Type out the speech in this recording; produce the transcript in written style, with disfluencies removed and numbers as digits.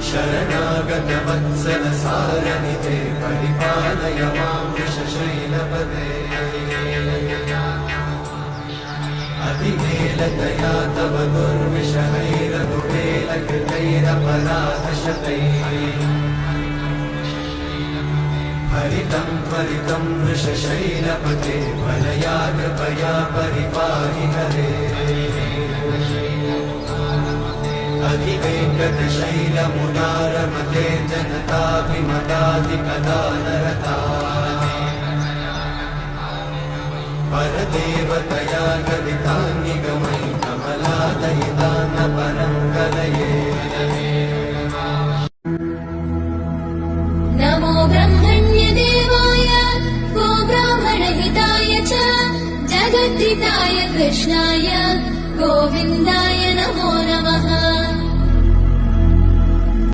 शरणागतवत्सल सारनिधे परिपालय मां वृषशैलपदे अतिवेलतया तव दुर्विषहैरनुहेलकृतैरपराधशतैः हरितं त्वरितं वृषशैलपते त्वरया कृपया परिपाहि हरे अधिवेङ्कटशैलमुदारमते जनताभिमताधिकदानरता परदेवतया गदितान्निगमैः कमलादयिता न परं कलये नमो ब्रह्मण्यदेवाय गो ब्राह्मणहिताय च जगद्धिताय कृष्णाय गोविन्दाय नमो नमः।